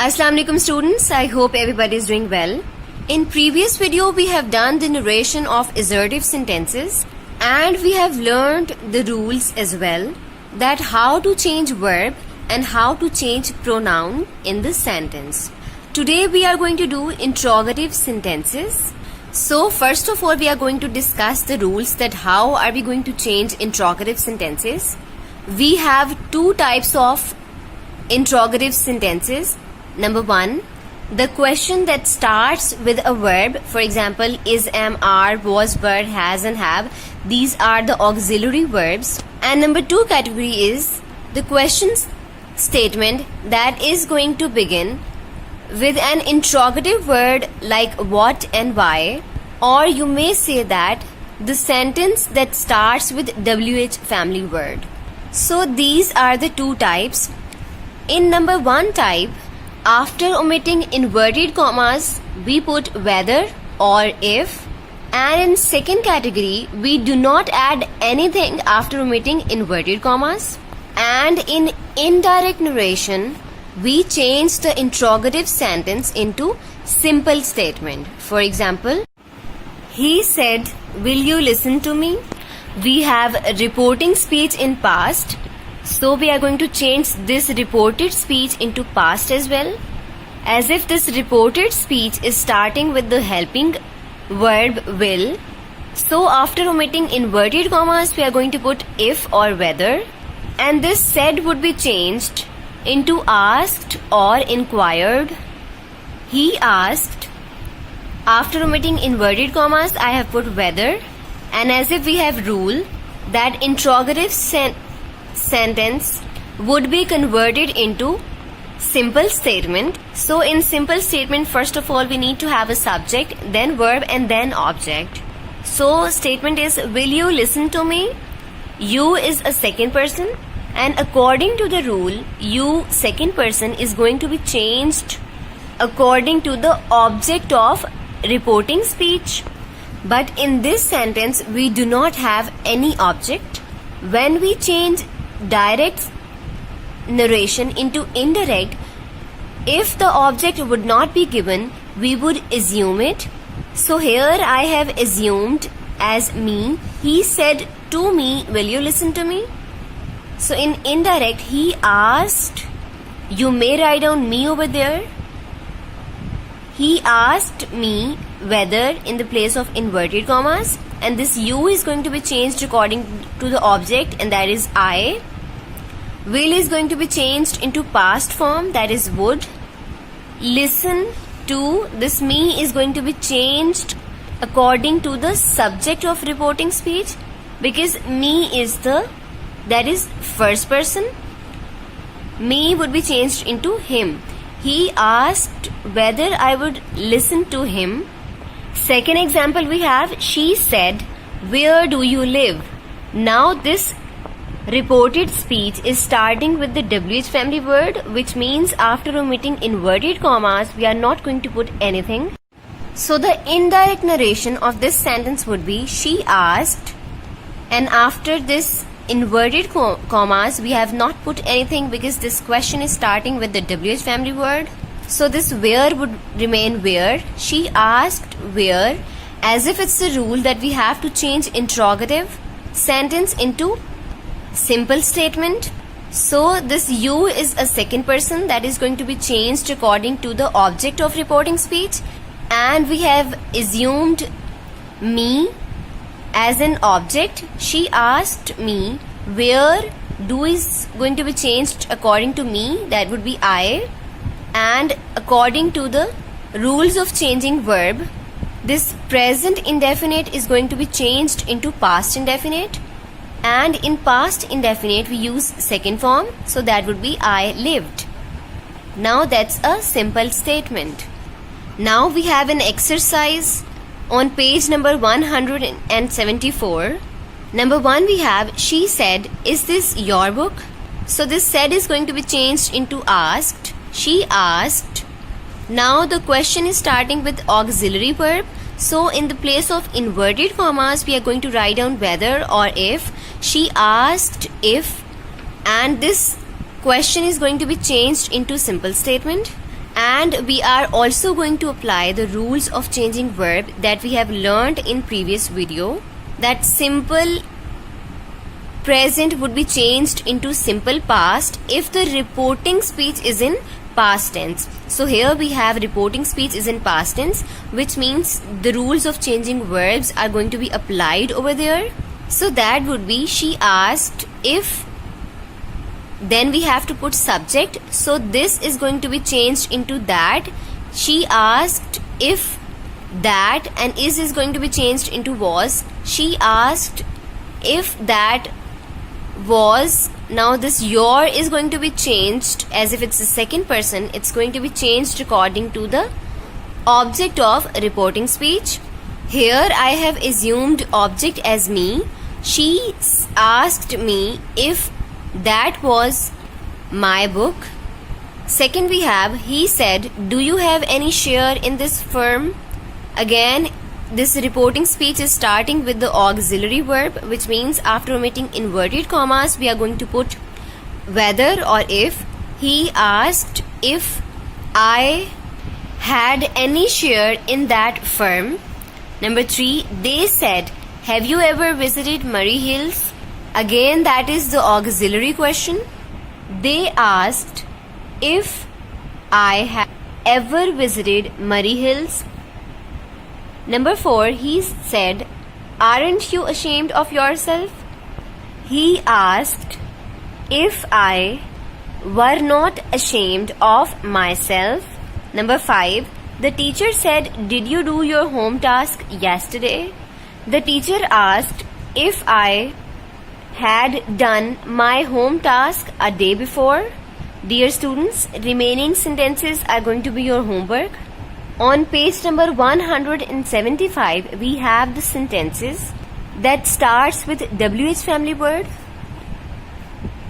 Assalamu alaikum students, I hope everybody is doing well. In previous video we have done the narration of assertive sentences and we have learned the rules as well, that how to change verb and how to change pronoun in the sentence. Today we are going to do interrogative sentences. So first of all we are going to discuss the rules, that how are we going to change interrogative sentences. We have two types of interrogative sentences. Number one, the question that starts with a verb, for example, is, am, are, was, were, has and have. These are the auxiliary verbs. And number two category is the question statement that is going to begin with an interrogative word like what and why, or you may say that the sentence that starts with WH family word. So these are the two types. In number one type, after omitting inverted commas, we put whether or if, and in second category, we do not add anything after omitting inverted commas. And in indirect narration, we change the interrogative sentence into simple statement. For example, he said, will you listen to me? We have reporting speech in past. So we are going to change this reported speech into past as well, as if this reported speech is starting with the helping verb will. So after omitting inverted commas, we are going to put if or whether, and this said would be changed into asked or inquired. He asked. After omitting inverted commas, I have put whether, and as if we have rule that interrogative sentence would be converted into simple statement. So in simple statement, first of all we need to have a subject, then verb and then object. So statement is, will you listen to me? You is a second person, and according to the rule, you second person is going to be changed according to the object of reporting speech. But in this sentence we do not have any object. When we change direct narration into indirect, if the object would not be given, we would assume it. So here I have assumed as me. He said to me, will you listen to me? So in indirect, he asked, you may write down me over there. He asked me whether in the place of inverted commas, and this you is going to be changed according to the object, and that is I. Will is going to be changed into past form, that is would. Listen to, this me is going to be changed according to the subject of reporting speech, because me is that is first person. Me would be changed into him. He asked whether I would listen to him. Second example we have, she said, where do you live? Now this reported speech is starting with the WH family word, which means after omitting inverted commas, we are not going to put anything. So the indirect narration of this sentence would be, she asked, and after this inverted commas, we have not put anything because this question is starting with the WH family word. So this where would remain where. She asked where, as if it's a rule that we have to change interrogative sentence into simple statement. So this you is a second person that is going to be changed according to the object of reporting speech, and we have assumed me as an object. She asked me where, do is going to be changed according to me, that would be I, and according to the rules of changing verb, this present indefinite is going to be changed into past indefinite, and in past indefinite we use second form, so that would be I lived. Now that's a simple statement. Now we have an exercise on page number 174. Number 1 we have, she said, is this your book? So this said is going to be changed into asked. She asked. Now the question is starting with auxiliary verb. So in the place of inverted commas, we are going to write down whether or if. She asked if, and this question is going to be changed into simple statement. And we are also going to apply the rules of changing verb that we have learned in previous video, that simple present would be changed into simple past if the reporting speech is in past tense. So here we have reporting speech is in past tense, which means the rules of changing verbs are going to be applied over there. So that would be she asked if, then we have to put subject, so this is going to be changed into that. She asked if that, and is going to be changed into was. She asked if that was. Now this your is going to be changed as if it's the second person. It's going to be changed according to the object of reporting speech. Here I have assumed object as me. She asked me if that was my book. Second we have, he said, do you have any share in this firm? Again, this reporting speech is starting with the auxiliary verb, which means after omitting inverted commas, we are going to put whether or if. He asked if I had any share in that firm. Number 3, they said, have you ever visited Murray Hills? Again, that is the auxiliary question. They asked if I have ever visited Murray Hills. Number 4, he said, aren't you ashamed of yourself? He asked if I were not ashamed of myself. Number 5, the teacher said, did you do your home task yesterday? The teacher asked if I had done my home task a day before. Dear students, remaining sentences are going to be your homework. On page number 175, we have the sentences that starts with WH family word.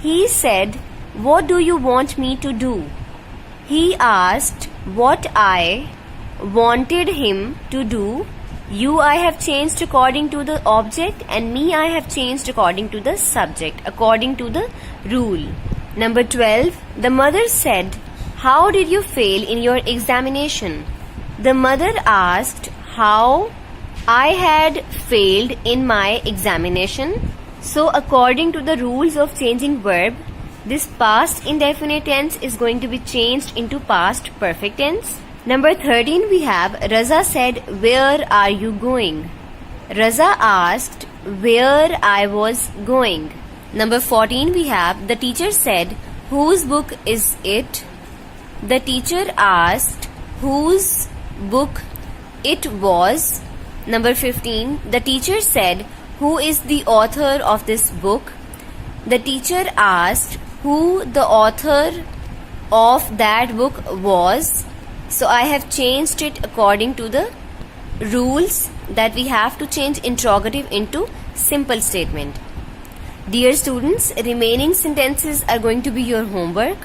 He said, what do you want me to do? He asked what I wanted him to do. You I have changed according to the object, and me I have changed according to the subject, according to the rule. Number 12, the mother said, how did you fail in your examination? The mother asked how I had failed in my examination. So according to the rules of changing verb, this past indefinite tense is going to be changed into past perfect tense. Number 13 we have, Raza said, where are you going? Raza asked where I was going. Number 14 we have, the teacher said, whose book is it? The teacher asked whose book it was. Number 15, the teacher said, who is the author of this book? The teacher asked who the author of that book was. So I have changed it according to the rules that we have to change interrogative into simple statement. Dear students, remaining sentences are going to be your homework.